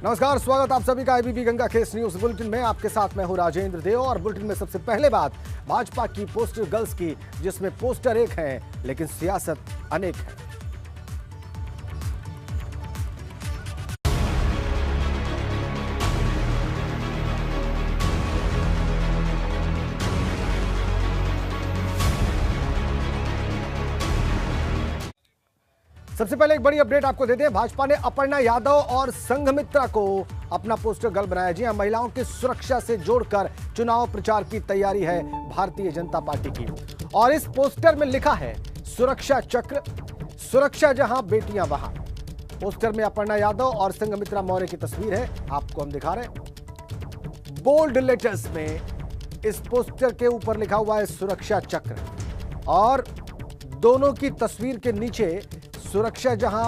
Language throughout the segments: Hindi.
नमस्कार, स्वागत आप सभी का IBP Ganga case news bulletin में। आपके साथ मैं हूं राजेंद्र देव और बुलेटिन में सबसे पहले बात भाजपा की पोस्टर गर्ल्स की, जिसमें पोस्टर एक है लेकिन सियासत अनेक है। सबसे पहले एक बड़ी अपडेट आपको दे दें। भाजपा ने अपर्णा यादव और संघमित्रा को अपना पोस्टर गर्ल बनाया। जी हां, महिलाओं की सुरक्षा से जोड़कर चुनाव प्रचार की तैयारी है भारतीय जनता पार्टी की। और इस पोस्टर में लिखा है सुरक्षा चक्र, सुरक्षा जहां बेटियां वहां। पोस्टर में अपर्णा यादव और संघमित्रा मौर्य की तस्वीर है, आपको हम दिखा रहे हैं। बोल्ड लेटर्स में इस पोस्टर के ऊपर लिखा हुआ है सुरक्षा चक्र, और दोनों की तस्वीर के नीचे सुरक्षा जहां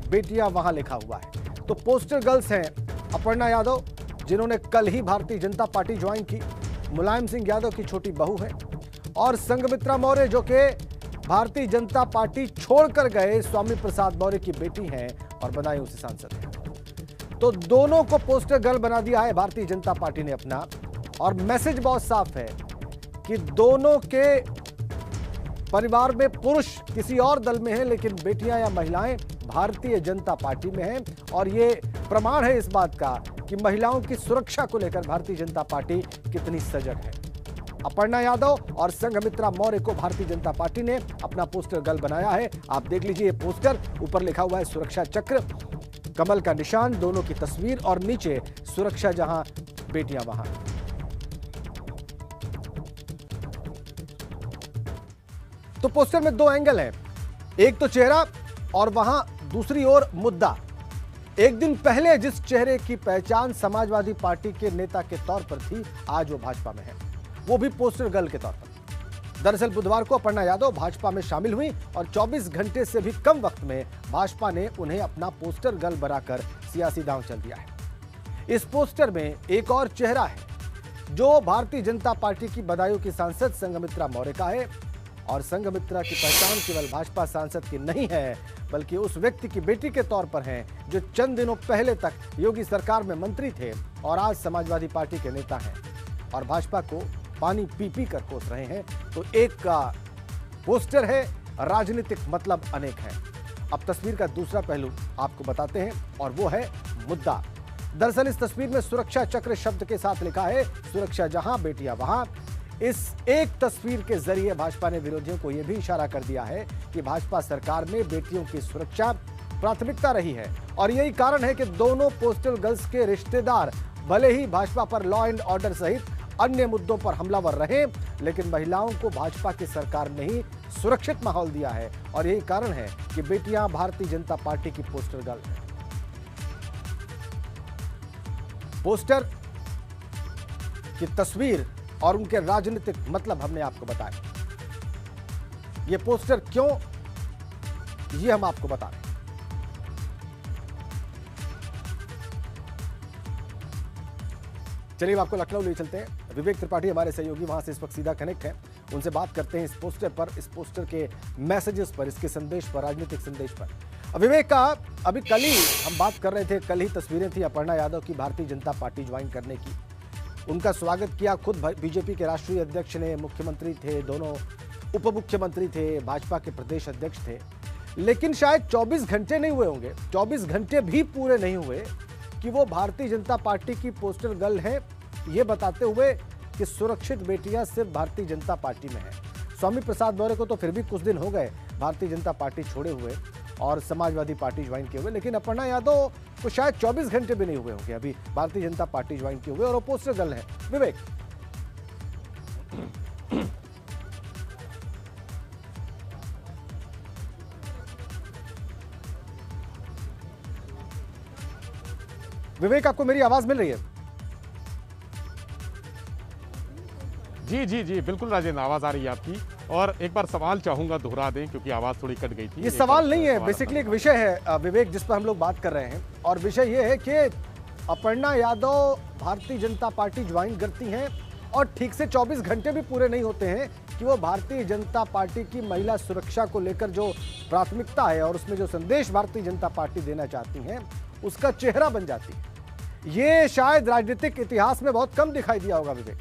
बेटियां वहां लिखा हुआ है। तो पोस्टर गर्ल्स हैं अपर्णा यादव, जिन्होंने कल ही भारतीय जनता पार्टी ज्वाइन की, मुलायम सिंह यादव की छोटी बहू है, और संघमित्रा मौर्य जो कि भारतीय जनता पार्टी छोड़कर गए स्वामी प्रसाद मौर्य की बेटी हैं और बदायूं से सांसद हैं। तो दोनों को पोस्टर गर्ल बना दिया है भारतीय जनता पार्टी ने अपना। और मैसेज बहुत साफ है कि दोनों के परिवार में पुरुष किसी और दल में हैं, लेकिन बेटियां या महिलाएं भारतीय जनता पार्टी में हैं। और ये प्रमाण है इस बात का कि महिलाओं की सुरक्षा को लेकर भारतीय जनता पार्टी कितनी सजग है। अपर्णा यादव और संघमित्रा मौर्य को भारतीय जनता पार्टी ने अपना पोस्टर गर्ल बनाया है। आप देख लीजिए, ये पोस्टर ऊपर लिखा हुआ है सुरक्षा चक्र, कमल का निशान, दोनों की तस्वीर, और नीचे सुरक्षा जहां बेटियां वहां। तो पोस्टर में दो एंगल हैं, एक तो चेहरा और वहां दूसरी ओर मुद्दा। एक दिन पहले जिस चेहरे की पहचान समाजवादी पार्टी के नेता के तौर पर थी, आज वो भाजपा में है, वो भी पोस्टर गर्ल के तौर पर। दरअसल बुधवार को अपर्णा यादव भाजपा में शामिल हुई और 24 घंटे से भी कम वक्त में भाजपा ने उन्हें अपना पोस्टर गर्ल बनाकर सियासी दांव चल दिया है। इस पोस्टर में एक और चेहरा है जो भारतीय जनता पार्टी की बदायूं की सांसद संघमित्रा मौर्य का है। और संघमित्रा की पहचान केवल भाजपा सांसद की नहीं है, बल्कि उस व्यक्ति की बेटी के तौर पर है जो चंद दिनों पहले तक योगी सरकार में मंत्री थे और आज समाजवादी पार्टी के नेता हैं और भाजपा को पानी पी पी कर कोस रहे हैं। तो एक का पोस्टर है, राजनीतिक मतलब अनेक है। अब तस्वीर का दूसरा पहलू आपको बताते हैं, और वो है मुद्दा। दरअसल इस तस्वीर में सुरक्षा चक्र शब्द के साथ लिखा है सुरक्षा जहां बेटियां वहां। इस एक तस्वीर के जरिए भाजपा ने विरोधियों को यह भी इशारा कर दिया है कि भाजपा सरकार में बेटियों की सुरक्षा प्राथमिकता रही है। और यही कारण है कि दोनों पोस्टल गर्ल्स के रिश्तेदार भले ही भाजपा पर लॉ एंड ऑर्डर सहित अन्य मुद्दों पर हमलावर रहे, लेकिन महिलाओं को भाजपा की सरकार ने ही सुरक्षित माहौल दिया है। और यही कारण है कि बेटियां भारतीय जनता पार्टी की पोस्टर गर्ल हैं। पोस्टर की तस्वीर और उनके राजनीतिक मतलब हमने आपको बताया। ये पोस्टर क्यों, ये हम आपको बता रहे हैं। चलिए आपको लखनऊ ले चलते हैं। विवेक त्रिपाठी हमारे सहयोगी वहां से इस वक्त सीधा कनेक्ट हैं, उनसे बात करते हैं इस पोस्टर पर, इस पोस्टर के मैसेजेस पर, इसके संदेश पर, राजनीतिक संदेश पर। विवेक का अभी कल ही हम बात कर रहे थे, कल ही तस्वीरें थी अपर्णा यादव की भारतीय जनता पार्टी ज्वाइन करने की। उनका स्वागत किया खुद बीजेपी के राष्ट्रीय अध्यक्ष ने, मुख्यमंत्री थे, दोनों उप मुख्यमंत्री थे, भाजपा के प्रदेश अध्यक्ष थे। लेकिन शायद 24 घंटे नहीं हुए होंगे, 24 घंटे भी पूरे नहीं हुए कि वो भारतीय जनता पार्टी की पोस्टर गर्ल है, ये बताते हुए कि सुरक्षित बेटियां सिर्फ भारतीय जनता पार्टी में है। स्वामी प्रसाद मौर्य को तो फिर भी कुछ दिन हो गए भारतीय जनता पार्टी छोड़े हुए और समाजवादी पार्टी ज्वाइन किए हुए, लेकिन अपर्णा यादव को शायद 24 घंटे भी नहीं हुए होंगे अभी भारतीय जनता पार्टी ज्वाइन किए हुए, और वो पोस्टर गर्ल है। विवेक, विवेक आपको मेरी आवाज मिल रही है? जी जी जी बिल्कुल राजेंद्र, आवाज आ रही है आपकी। और एक बार सवाल चाहूंगा दोहरा दें क्योंकि आवाज थोड़ी कट गई थी। ये सवाल नहीं है, बेसिकली एक विषय है विवेक जिस पर हम लोग बात कर रहे हैं, और विषय ये है कि अपर्णा यादव भारतीय जनता पार्टी ज्वाइन करती हैं और ठीक से 24 घंटे भी पूरे नहीं होते हैं कि वो भारतीय जनता पार्टी की महिला सुरक्षा को लेकर जो प्राथमिकता है और उसमें जो संदेश भारतीय जनता पार्टी देना चाहती हैं उसका चेहरा बन जाती है। ये शायद राजनीतिक इतिहास में बहुत कम दिखाई दिया होगा विवेक।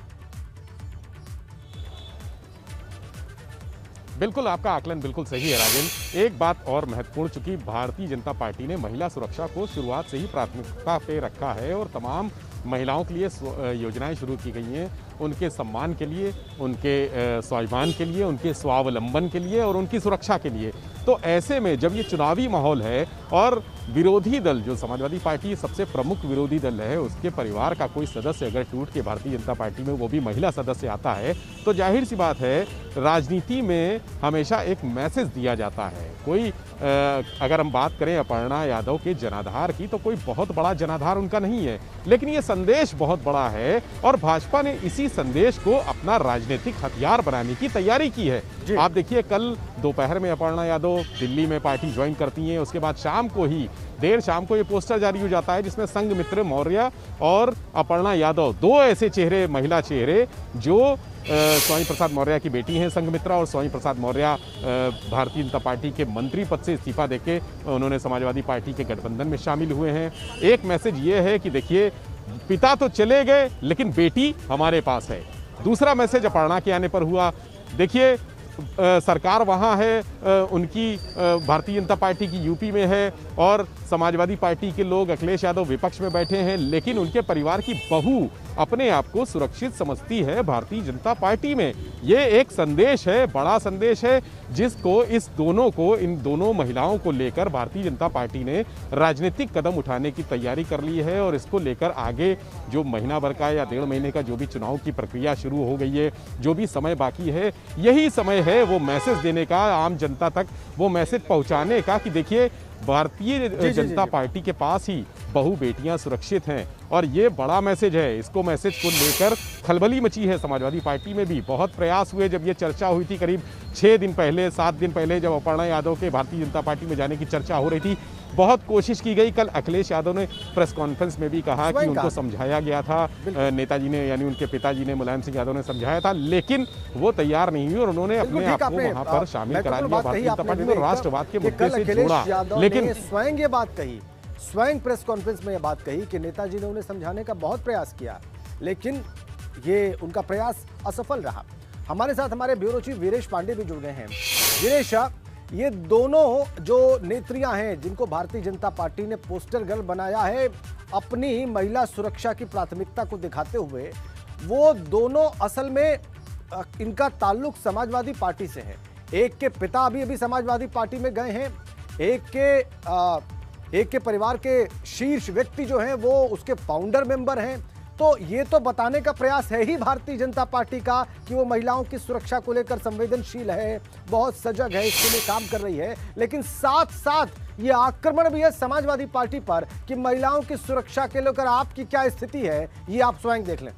बिल्कुल, आपका आकलन बिल्कुल सही है राजेंद्र। एक बात और महत्वपूर्ण, चूंकि भारतीय जनता पार्टी ने महिला सुरक्षा को शुरुआत से ही प्राथमिकता पे रखा है और तमाम महिलाओं के लिए योजनाएं शुरू की गई हैं, उनके सम्मान के लिए, उनके स्वाभिमान के लिए, उनके स्वावलंबन के लिए और उनकी सुरक्षा के लिए। तो ऐसे में जब ये चुनावी माहौल है और विरोधी दल, जो समाजवादी पार्टी सबसे प्रमुख विरोधी दल है, उसके परिवार का कोई सदस्य अगर टूट के भारतीय जनता पार्टी में, वो भी महिला सदस्य आता है, तो जाहिर सी बात है राजनीति में हमेशा एक मैसेज दिया जाता है। कोई अगर हम बात करें अपर्णा यादव के जनाधार की, तो कोई बहुत बड़ा जनाधार उनका नहीं है, लेकिन ये संदेश बहुत बड़ा है और भाजपा ने इसी संदेश को अपना राजनीतिक हथियार बनाने की तैयारी की है। आप देखिए, कल दोपहर में अपर्णा यादव दिल्ली में पार्टी ज्वाइन करती हैं, उसके बाद शाम को ही, देर शाम को ये पोस्टर जारी हो जाता है जिसमें संघमित्रा मौर्य और अपर्णा यादव, दो ऐसे चेहरे, महिला चेहरे, जो स्वामी प्रसाद मौर्य की बेटी हैं संघमित्रा, और स्वामी प्रसाद मौर्य भारतीय जनता पार्टी के मंत्री पद से इस्तीफा देके उन्होंने समाजवादी पार्टी के गठबंधन में शामिल हुए हैं। एक मैसेज ये है कि देखिए, पिता तो चले गए लेकिन बेटी हमारे पास है। दूसरा मैसेज अपर्णा के आने पर हुआ, देखिए सरकार वहाँ है, उनकी भारतीय जनता पार्टी की यूपी में है और समाजवादी पार्टी के लोग, अखिलेश यादव विपक्ष में बैठे हैं, लेकिन उनके परिवार की बहू अपने आप को सुरक्षित समझती है भारतीय जनता पार्टी में। ये एक संदेश है, बड़ा संदेश है, जिसको इन दोनों महिलाओं को लेकर भारतीय जनता पार्टी ने राजनीतिक कदम उठाने की तैयारी कर ली है और इसको लेकर आगे जो महीना भर का या 1.5 महीने का जो भी चुनाव की प्रक्रिया शुरू हो गई है, जो भी समय बाकी है, यही समय है वो मैसेज देने का, आम जनता तक वो मैसेज पहुंचाने का कि देखिए भारतीय जनता पार्टी के पास ही बहु बेटियां सुरक्षित हैं। और ये बड़ा मैसेज है। इसको मैसेज को लेकर खलबली मची है समाजवादी पार्टी में भी। बहुत प्रयास हुए, जब ये चर्चा हुई थी करीब 6 दिन पहले, 7 दिन पहले, जब अपर्णा यादव के भारतीय जनता पार्टी में जाने की चर्चा हो रही थी, बहुत कोशिश की गई। कल अखिलेश यादव ने प्रेस कॉन्फ्रेंस में भी कहा कि उनको समझाया गया था, नेताजी ने, यानी उनके पिताजी ने, मुलायम सिंह यादव ने समझाया था, लेकिन वो तैयार नहीं हुई और उन्होंने अपने आप को वहां पर शामिल करा लिया। भारतीय जनता पार्टी ने राष्ट्रवाद के मुद्दे से जोड़ा, लेकिन स्वयं ये बात कही, स्वयं प्रेस कॉन्फ्रेंस में ये बात कही कि नेताजी ने उन्हें समझाने का बहुत प्रयास किया, लेकिन ये उनका प्रयास असफल रहा। हमारे साथ हमारे ब्यूरो चीफ वीरेश पांडे भी जुड़ गए हैं। वीरेश, ये दोनों जो नेत्रियां हैं जिनको भारतीय जनता पार्टी ने पोस्टर गर्ल बनाया है अपनी महिला सुरक्षा की प्राथमिकता को दिखाते हुए, वो दोनों असल में इनका ताल्लुक समाजवादी पार्टी से है। एक के पिता अभी समाजवादी पार्टी में गए हैं, एक के परिवार के शीर्ष व्यक्ति जो हैं वो उसके फाउंडर मेंबर हैं। तो ये तो बताने का प्रयास है ही भारतीय जनता पार्टी का कि वो महिलाओं की सुरक्षा को लेकर संवेदनशील है, बहुत सजग है, इसके लिए काम कर रही है, लेकिन साथ साथ ये आक्रमण भी है समाजवादी पार्टी पर कि महिलाओं की सुरक्षा के लेकर आपकी क्या स्थिति है, ये आप स्वयं देख लें।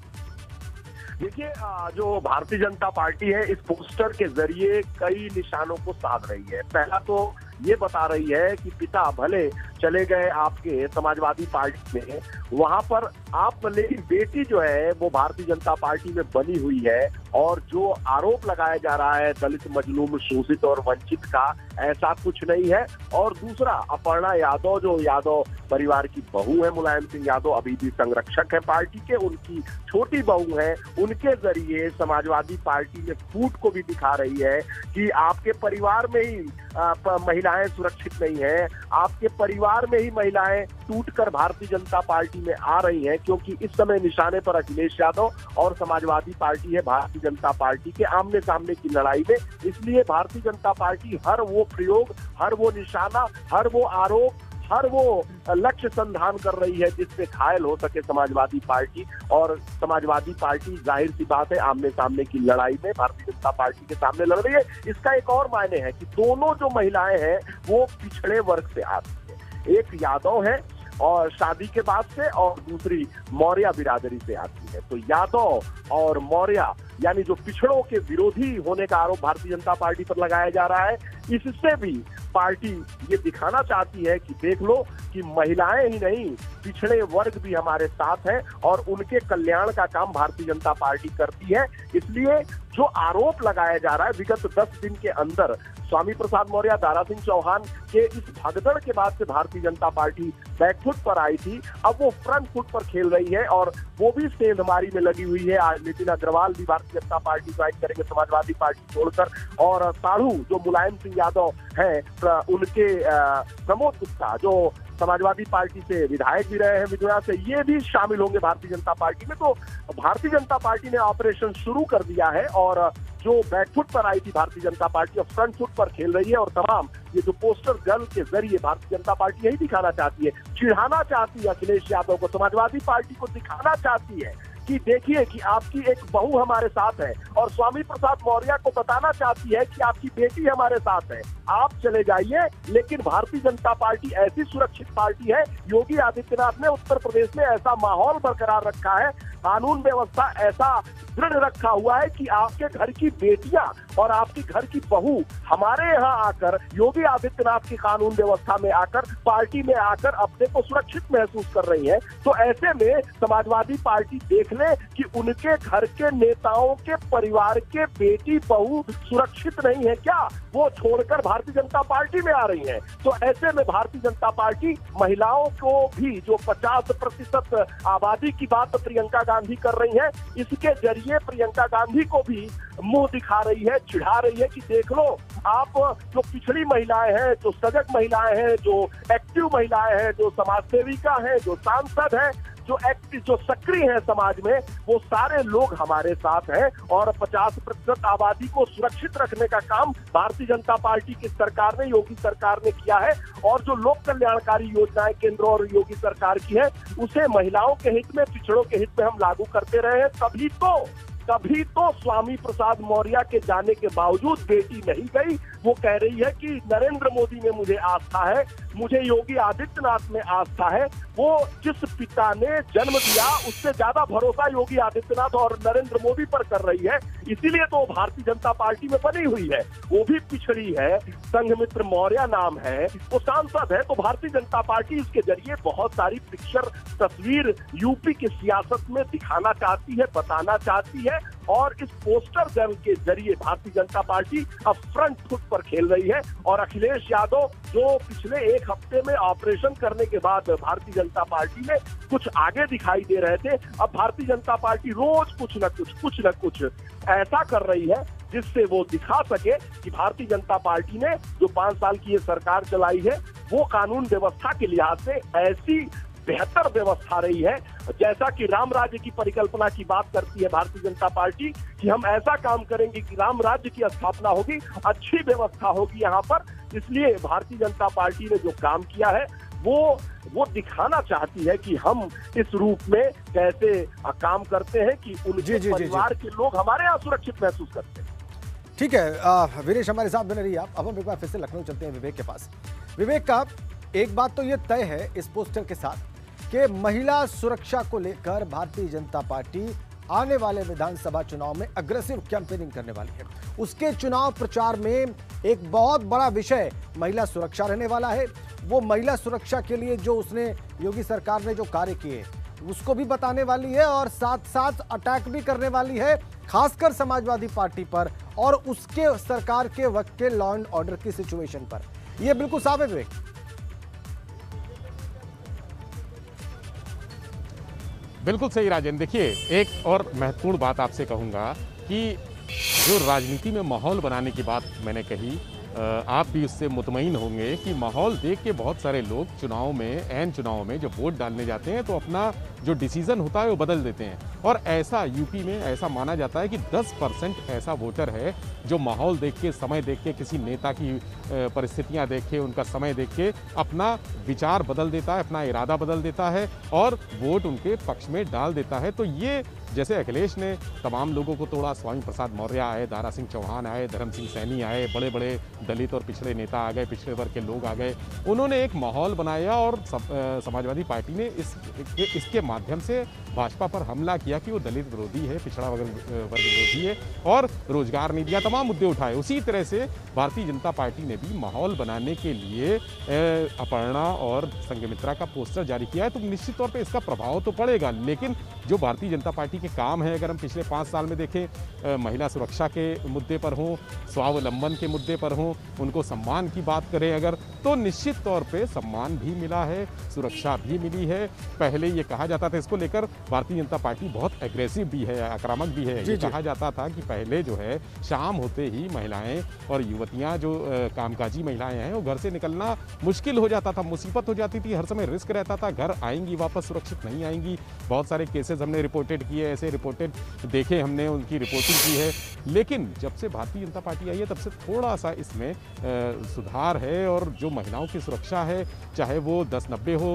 देखिए, जो भारतीय जनता पार्टी है इस पोस्टर के जरिए कई निशानों को साध रही है। पहला तो ये बता रही है कि पिता भले चले गए आपके समाजवादी पार्टी में, वहां पर आप, लेकिन बेटी जो है वो भारतीय जनता पार्टी में बनी हुई है, और जो आरोप लगाया जा रहा है दलित, मजलूम, शोषित और वंचित का, ऐसा कुछ नहीं है। और दूसरा, अपर्णा यादव जो यादव परिवार की बहू है, मुलायम सिंह यादव अभी भी संरक्षक है पार्टी के, उनकी छोटी बहू है, उनके जरिए समाजवादी पार्टी में फूट को भी दिखा रही है कि आपके परिवार में ही महिलाएं सुरक्षित नहीं है, आपके परिवार में ही महिलाएं टूटकर भारतीय जनता पार्टी में आ रही हैं, क्योंकि इस समय निशाने पर अखिलेश यादव और समाजवादी पार्टी है भारतीय जनता पार्टी के आमने सामने की लड़ाई में। इसलिए भारतीय जनता पार्टी हर वो प्रयोग, हर वो निशाना, हर वो आरोप, हर वो लक्ष्य संधान कर रही है जिससे घायल हो सके समाजवादी पार्टी। और समाजवादी पार्टी जाहिर सी बात है आमने सामने की लड़ाई में भारतीय जनता पार्टी के सामने लड़ रही है। इसका एक और मायने है कि दोनों जो महिलाएं हैं वो पिछड़े वर्ग से आती है। एक यादव है और शादी के बाद से, और दूसरी मौर्य बिरादरी से आती है। है। तो यादव और मौर्य यानी जो पिछड़ों के विरोधी होने का आरोप भारतीय जनता पार्टी पर लगाया जा रहा है, इससे भी पार्टी ये दिखाना चाहती है कि देख लो कि महिलाएं ही नहीं, पिछड़े वर्ग भी हमारे साथ हैं और उनके कल्याण का काम भारतीय जनता पार्टी करती है। इसलिए जो आरोप लगाया जा रहा है, विगत 10 दिन के अंदर स्वामी प्रसाद मौर्य, दारा सिंह चौहान के इस भगदड़ के बाद से भारतीय जनता पार्टी बैकफुट पर आई थी, अब वो फ्रंट फुट पर खेल रही है और वो भी सेंधमारी में लगी हुई है। आज नितिन अग्रवाल भी भारतीय जनता पार्टी ज्वाइन करेंगे समाजवादी पार्टी छोड़कर, और साढ़ू जो मुलायम सिंह यादव हैं, उनके प्रमोद गुप्ता जो समाजवादी पार्टी से विधायक भी रहे हैं विधुआ से, ये भी शामिल होंगे भारतीय जनता पार्टी में। तो भारतीय जनता पार्टी ने ऑपरेशन शुरू कर दिया है और जो बैकफुट पर आई थी भारतीय जनता पार्टी अब फ्रंट फुट पर खेल रही है। और तमाम ये जो पोस्टर गर्ल के जरिए भारतीय जनता पार्टी यही दिखाना चाहती है, चिढ़ाना चाहती है अखिलेश यादव को, समाजवादी पार्टी को दिखाना चाहती है कि देखिए कि आपकी एक बहू हमारे साथ है, और स्वामी प्रसाद मौर्य को बताना चाहती है कि आपकी बेटी हमारे साथ है, आप चले जाइए। लेकिन भारतीय जनता पार्टी ऐसी सुरक्षित पार्टी है, योगी आदित्यनाथ ने उत्तर प्रदेश में ऐसा माहौल बरकरार रखा है, कानून व्यवस्था ऐसा दृढ़ रखा हुआ है कि आपके घर की बेटियां और आपके घर की बहू हमारे यहाँ आकर, योगी आदित्यनाथ की कानून व्यवस्था में आकर, पार्टी में आकर अपने को सुरक्षित महसूस कर रही है। तो ऐसे में समाजवादी पार्टी देख ले कि उनके घर के नेताओं के परिवार के बेटी बहू सुरक्षित नहीं है क्या, वो छोड़कर भारतीय जनता पार्टी में आ रही है। तो ऐसे में भारतीय जनता पार्टी महिलाओं को भी, जो 50% आबादी की बात प्रियंका गांधी कर रही है, इसके जरिए प्रियंका गांधी को भी मुंह दिखा रही है, चिढ़ा रही है कि देख लो आप जो पिछड़ी महिलाएं हैं, जो सजग महिलाएं हैं, जो एक्टिव महिलाएं हैं, जो समाज सेविका हैं, जो सांसद हैं, जो एक्टिव, जो सक्रिय है समाज में, वो सारे लोग हमारे साथ हैं। और 50% आबादी को सुरक्षित रखने का काम भारतीय जनता पार्टी की सरकार ने, योगी सरकार ने किया है। और जो लोक कल्याणकारी योजनाएं केंद्र और योगी सरकार की है, उसे महिलाओं के हित में, पिछड़ों के हित में हम लागू करते रहे हैं। तभी तो स्वामी प्रसाद मौर्य के जाने के बावजूद बेटी नहीं गई। वो कह रही है कि नरेंद्र मोदी में मुझे आस्था है, मुझे योगी आदित्यनाथ में आस्था है। वो जिस पिता ने जन्म दिया, उससे ज्यादा भरोसा योगी आदित्यनाथ और नरेंद्र मोदी पर कर रही है। इसीलिए तो भारतीय जनता पार्टी में बनी हुई है, वो भी पिछड़ी है, संघमित्र मौर्य नाम है, वो सांसद है। तो भारतीय जनता पार्टी इसके जरिए बहुत सारी पिक्चर, तस्वीर यूपी की सियासत में दिखाना चाहती है, बताना चाहती है। और इस पोस्टर गर्ल के जरिए भारतीय जनता पार्टी अब फ्रंट फुट पर खेल रही है। और अखिलेश यादव जो पिछले एक हफ्ते में ऑपरेशन करने के बाद भारतीय जनता पार्टी में कुछ आगे दिखाई दे रहे थे, अब भारतीय जनता पार्टी रोज कुछ न कुछ ऐसा कर रही है जिससे वो दिखा सके कि भारतीय जनता पार्टी ने जो 5 साल की ये सरकार चलाई है, वो कानून व्यवस्था के लिहाज से ऐसी बेहतर व्यवस्था रही है, जैसा कि राम राज्य की परिकल्पना की बात करती है भारतीय जनता पार्टी कि हम ऐसा काम करेंगे कि राम राज्य की स्थापना होगी, अच्छी व्यवस्था होगी यहाँ पर। इसलिए भारतीय जनता पार्टी ने जो काम किया है वो दिखाना चाहती है कि हम इस रूप में कैसे काम करते हैं कि उनके परिवार के लोग हमारे यहाँ सुरक्षित महसूस करते हैं। ठीक है वीरेश, हमारे साथ बने रहिए आप। अब हम एक बार फिर से लखनऊ चलते हैं विवेक के पास। विवेक का एक बात तो ये तय है इस पोस्टर के साथ कि महिला सुरक्षा को लेकर भारतीय जनता पार्टी आने वाले विधानसभा चुनाव में अग्रेसिव कैंपेनिंग करने वाली है। उसके चुनाव प्रचार में एक बहुत बड़ा विषय महिला सुरक्षा रहने वाला है। वो महिला सुरक्षा के लिए जो उसने, योगी सरकार ने जो कार्य किए, उसको भी बताने वाली है और साथ साथ अटैक भी करने वाली है, खासकर समाजवादी पार्टी पर और उसके सरकार के वक्त के लॉ एंड ऑर्डर की सिचुएशन पर। यह बिल्कुल साफ है विवेक। बिल्कुल सही राजेंद्र। देखिए, एक और महत्वपूर्ण बात आपसे कहूँगा कि जो राजनीति में माहौल बनाने की बात मैंने कही, आप भी उससे मुतमईन होंगे कि माहौल देख के बहुत सारे लोग चुनाव में, ऐन चुनाव में जब वोट डालने जाते हैं तो अपना जो डिसीजन होता है वो बदल देते हैं। और ऐसा यूपी में ऐसा माना जाता है कि 10% ऐसा वोटर है जो माहौल देख के, समय देख के, किसी नेता की परिस्थितियां देख के, उनका समय देख के अपना विचार बदल देता है, अपना इरादा बदल देता है और वोट उनके पक्ष में डाल देता है। तो ये जैसे अखिलेश ने तमाम लोगों को तोड़ा, स्वामी प्रसाद मौर्य आए, दारा सिंह चौहान आए, धर्म सिंह सैनी आए, बड़े बड़े दलित और पिछड़े नेता आ गए, पिछड़े वर्ग के लोग आ गए, उन्होंने एक माहौल बनाया और समाजवादी पार्टी ने इसके माध्यम से भाजपा पर हमला किया कि वो दलित विरोधी है, पिछड़ा वर्ग विरोधी है और रोजगार नहीं दिया, तमाम मुद्दे उठाए। उसी तरह से भारतीय जनता पार्टी ने भी माहौल बनाने के लिए अपर्णा और संघमित्रा का पोस्टर जारी किया है। तो निश्चित तौर पे इसका प्रभाव तो पड़ेगा, लेकिन जो भारतीय जनता पार्टी के काम है, अगर हम पिछले 5 साल में देखें, महिला सुरक्षा के मुद्दे पर हों, स्वावलंबन के मुद्दे पर हों, उनको सम्मान की बात करें अगर, तो निश्चित तौर पे सम्मान भी मिला है, सुरक्षा भी मिली है। पहले ये कहा जाता था, इसको लेकर भारतीय जनता पार्टी बहुत एग्रेसिव भी है, आक्रामक भी है। ये कहा जाता था कि पहले जो है शाम होते ही महिलाएं और युवतियां जो कामकाजी महिलाएं हैं, वो घर से निकलना मुश्किल हो जाता था, मुसीबत हो जाती थी, हर समय रिस्क रहता था, घर आएंगी वापस सुरक्षित नहीं आएंगी। बहुत सारे केसेस हमने रिपोर्टेड किए, ऐसे रिपोर्टेड देखे, हमने उनकी रिपोर्टिंग की है। लेकिन जब से भारतीय जनता पार्टी आई है तब से थोड़ा सा इसमें सुधार है, और जो महिलाओं की सुरक्षा है, चाहे वो 1090 हो,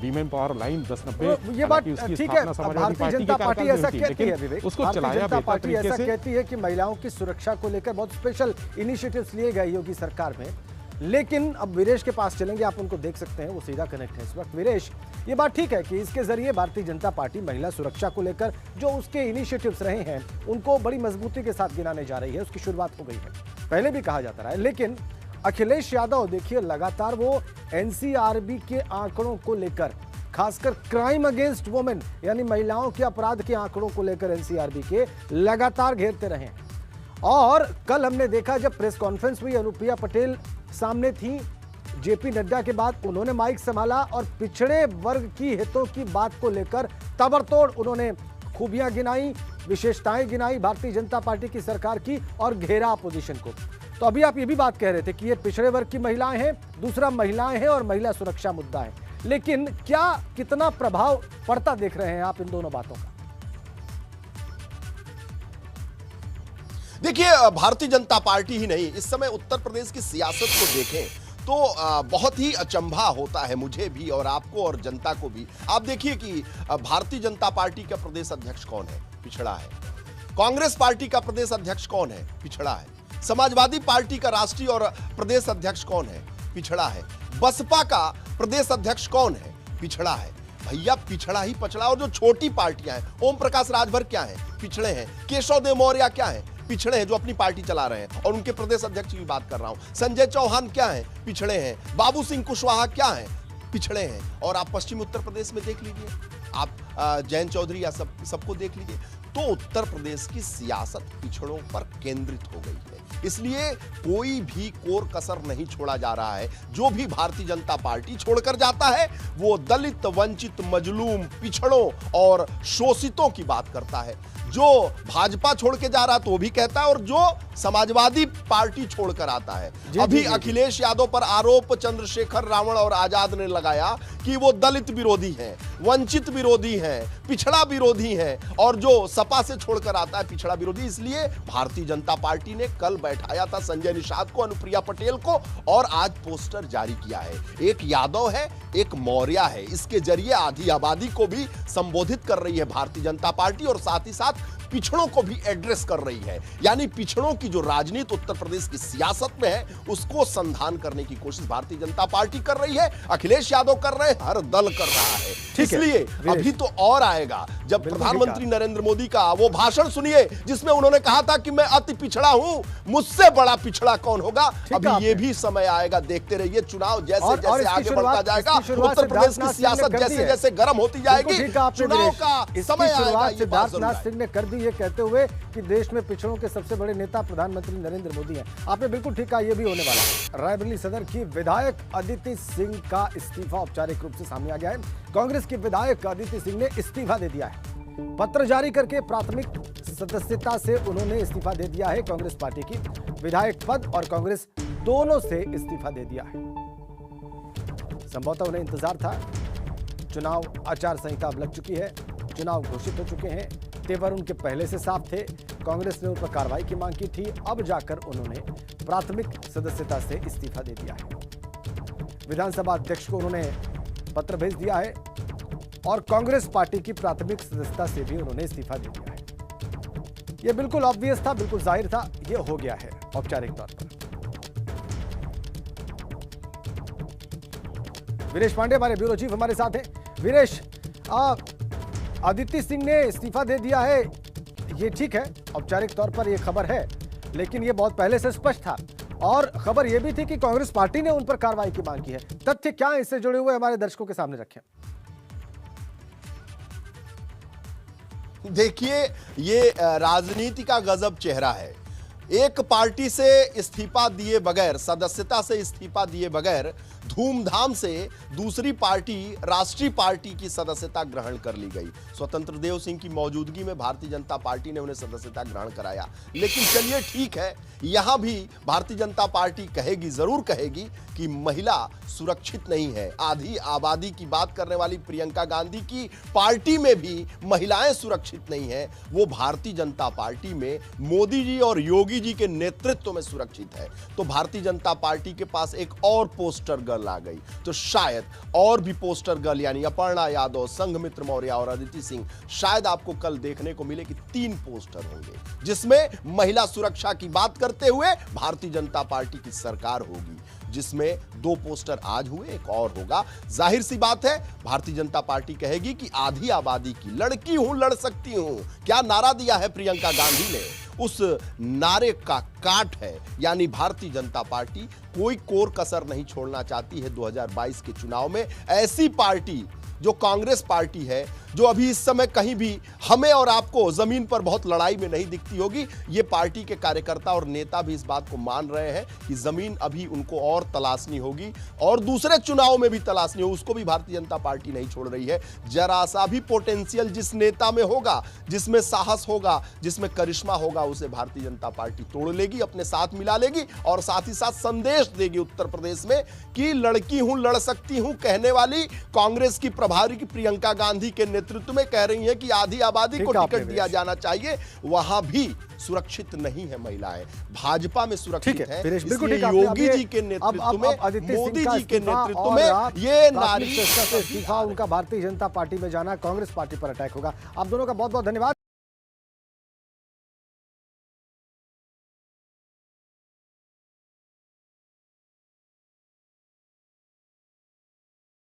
वीमेन पावर लाइन 1090, ये बात ठीक है। भारतीय जनता पार्टी ऐसा कहती है, विवेक, उसको चलाया बेहतर तरीके से। कहती है कि महिलाओं की सुरक्षा को लेकर बहुत स्पेशल इनिशिएटिव्स लिए गए योगी सरकार में। लेकिन अब वीरेश के पास चलेंगे, आप उनको देख सकते हैं, वो सीधा कनेक्ट है इस वक्त। वीरेश, ये बात ठीक है कि इसके जरिए भारतीय जनता पार्टी महिला सुरक्षा को लेकर जो उसके इनिशिएटिव्स रहे हैं उनको बड़ी मजबूती के साथ गिनाने जा रही है, उसकी शुरुआत हो गई है, पहले भी कहा जाता रहा है। लेकिन अखिलेश यादव देखिए लगातार वो एनसीआरबी के आंकड़ों को लेकर, खासकर क्राइम अगेंस्ट वुमेन यानी महिलाओं के अपराध के आंकड़ों को लेकर एनसीआरबी के लगातार घेरते रहे। और कल हमने देखा जब प्रेस कॉन्फ्रेंस हुई, अनुप्रिया पटेल सामने थी, जेपी नड्डा के बाद उन्होंने माइक संभाला और पिछड़े वर्ग की हितों की बात को लेकर ताबड़तोड़ उन्होंने खूबियां गिनाई, विशेषताएं गिनाई भारतीय जनता पार्टी की सरकार की, और घेरा अपोजिशन को। तो अभी आप ये भी बात कह रहे थे कि ये पिछड़े वर्ग की महिलाएं हैं, दूसरा महिलाएं हैं और महिला सुरक्षा मुद्दा है। लेकिन क्या कितना प्रभाव पड़ता देख रहे हैं आप इन दोनों बातों का? देखिए, भारतीय जनता पार्टी ही नहीं, इस समय उत्तर प्रदेश की सियासत को देखें तो बहुत ही अचंभा होता है, मुझे भी और आपको और जनता को भी। आप देखिए कि भारतीय जनता पार्टी का प्रदेश अध्यक्ष कौन है? पिछड़ा है। कांग्रेस पार्टी का प्रदेश अध्यक्ष कौन है? पिछड़ा है। समाजवादी पार्टी का राष्ट्रीय और प्रदेश अध्यक्ष कौन है? पिछड़ा है। बसपा का प्रदेश अध्यक्ष कौन है? पिछड़ा है। भैया पिछड़ा ही पछड़ा। और जो छोटी पार्टियां हैं, ओम प्रकाश राजभर क्या है? पिछड़े हैं। केशव देव मौर्य क्या है? पिछड़े हैं, जो अपनी पार्टी चला रहे हैं, और उनके प्रदेश अध्यक्ष की बात कर रहा हूं। संजय चौहान क्या है? पिछड़े हैं। बाबू सिंह कुशवाहा क्या है? पिछड़े हैं। और आप पश्चिमी उत्तर प्रदेश में देख लीजिए, आप जयंत चौधरी या सबको देख लीजिए, तो उत्तर प्रदेश की सियासत पिछड़ों पर केंद्रित हो गई है। इसलिए कोई भी कोर कसर नहीं छोड़ा जा रहा है। जो भी भारतीय जनता पार्टी छोड़कर जाता है वो दलित, वंचित, मजलूम, पिछड़ों और शोषितों की बात करता है। जो भाजपा छोड़ के जा रहा है तो वो भी कहता है, और जो समाजवादी पार्टी छोड़कर आता है। अभी अखिलेश यादव पर आरोप चंद्रशेखर, रावण और आजाद ने लगाया कि वो दलित विरोधी हैं, वंचित विरोधी हैं, पिछड़ा विरोधी हैं, और जो सपा से छोड़कर आता है पिछड़ा विरोधी। इसलिए भारतीय जनता पार्टी ने कल बैठाया था संजय निषाद को, अनुप्रिया पटेल को, और आज पोस्टर जारी किया है। एक यादव है, एक मौर्य है। इसके जरिए आधी आबादी को भी संबोधित कर रही है भारतीय जनता पार्टी, और साथ ही साथ पिछड़ों को भी एड्रेस कर रही है। यानी पिछड़ों की जो राजनीति उत्तर प्रदेश की सियासत में है उसको संधान करने की कोशिश भारतीय जनता पार्टी कर रही है, अखिलेश यादव कर रहे हैं, हर दल कर रहा है। इसलिए अभी तो और आएगा जब प्रधानमंत्री नरेंद्र मोदी का वो भाषण सुनिए जिसमें उन्होंने कहा था कि मैं अति पिछड़ा हूं, मुझसे बड़ा पिछड़ा कौन होगा। अभी ये भी समय आएगा, देखते रहिए। चुनाव जैसे जैसे आगे बढ़ता जाएगा, उत्तर प्रदेश की सियासत जैसे जैसे गर्म होती जाएगी, चुनाव का समय आएगा। सिद्धार्थनाथ सिंह ने कर दी ये कहते हुए कि देश में पिछड़ों के सबसे बड़े नेता प्रधानमंत्री नरेंद्र मोदी हैं। आपने बिल्कुल ठीक कहा, ये भी होने वाला है। रायबरेली सदर की विधायक अदिति सिंह का इस्तीफा औपचारिक रूप से सामने आ गया है। कांग्रेस की विधायक अदिति सिंह ने इस्तीफा दे दिया है। पत्र जारी करके प्राथमिक सदस्यता से उन्होंने इस्तीफा दे दिया है। कांग्रेस पार्टी की विधायक पद और कांग्रेस दोनों से इस्तीफा दे दिया है। संभवतः उन्हें इंतजार था। चुनाव आचार संहिता अब लग चुकी है, चुनाव घोषित हो चुके हैं, तेवर उनके पहले से साफ थे। कांग्रेस ने उन पर कार्रवाई की मांग की थी, अब जाकर उन्होंने प्राथमिक सदस्यता से इस्तीफा दे दिया है। विधानसभा अध्यक्ष को उन्होंने पत्र भेज दिया है और कांग्रेस पार्टी की प्राथमिक सदस्यता से भी उन्होंने इस्तीफा दे दिया है। यह बिल्कुल ऑब्वियस था, बिल्कुल जाहिर था, यह हो गया है औपचारिक तौर पर। वीरेश पांडे हमारे ब्यूरो चीफ हमारे साथ हैं। वीरेश, अदिति सिंह ने इस्तीफा दे दिया है, ये ठीक है, औपचारिक तौर पर यह खबर है, लेकिन यह बहुत पहले से स्पष्ट था। और खबर यह भी थी कि कांग्रेस पार्टी ने उन पर कार्रवाई की मांग की है। तथ्य क्या है, इससे जुड़े हुए हमारे दर्शकों के सामने रखें। देखिए, ये राजनीति का गजब चेहरा है। एक पार्टी से इस्तीफा दिए बगैर, सदस्यता से इस्तीफा दिए बगैर धूमधाम से दूसरी पार्टी, राष्ट्रीय पार्टी की सदस्यता ग्रहण कर ली गई। स्वतंत्र देव सिंह की मौजूदगी में भारतीय जनता पार्टी ने उन्हें सदस्यता ग्रहण कराया। लेकिन चलिए ठीक है, यहां भी भारतीय जनता पार्टी कहेगी, जरूर कहेगी कि महिला सुरक्षित नहीं है। आधी आबादी की बात करने वाली प्रियंका गांधी की पार्टी में भी महिलाएं सुरक्षित नहीं है। वो भारतीय जनता पार्टी में मोदी जी और योगी जी के नेतृत्व में सुरक्षित है। तो भारतीय जनता पार्टी के पास एक और पोस्टर गर्ल आ गई, तो शायद और भी पोस्टर गर्ल यानी अपर्णा यादव, संघमित्र मौर्य और अदिति सिंह, शायद आपको कल देखने को मिले कि 3 पोस्टर होंगे, जिसमें महिला सुरक्षा की बात करते हुए भारतीय जनता पार्टी की सरकार होगी, जिसमें 2 पोस्टर आज हुए, एक और होगा। जाहिर सी बात है, भारतीय जनता पार्टी कहेगी कि आधी आबादी की लड़की हूं, लड़ सकती हूं। क्या नारा दिया है प्रियंका गांधी ने, उस नारे का काट है। यानी भारतीय जनता पार्टी कोई कोर कसर नहीं छोड़ना चाहती है 2022 के चुनाव में। ऐसी पार्टी जो कांग्रेस पार्टी है, जो अभी इस समय कहीं भी हमें और आपको जमीन पर बहुत लड़ाई में नहीं दिखती होगी, ये पार्टी के कार्यकर्ता और नेता भी इस बात को मान रहे हैं कि जमीन अभी उनको और तलाशनी होगी, और दूसरे चुनाव में भी तलाशनी हो, उसको भी भारतीय जनता पार्टी नहीं छोड़ रही है। जरा सा भी पोटेंशियल जिस नेता में होगा, जिसमें साहस होगा, जिसमें करिश्मा होगा, उसे भारतीय जनता पार्टी तोड़ लेगी, अपने साथ मिला लेगी, और साथ ही साथ संदेश देगी उत्तर प्रदेश में कि लड़की हूं, लड़ सकती हूं कहने वाली कांग्रेस की प्रभारी की प्रियंका गांधी के नेतृत्व में कह रही है कि आधी आबादी को टिकट दिया जाना चाहिए। वहां भी सुरक्षित नहीं है महिलाएं, भाजपा में सुरक्षित है। इसलिए योगी जी के नेतृत्व में, मोदी जी के नेतृत्व में ये नारी इस्तीफा, उनका भारतीय जनता पार्टी में जाना, कांग्रेस पार्टी पर अटैक होगा। आप दोनों का बहुत बहुत धन्यवाद।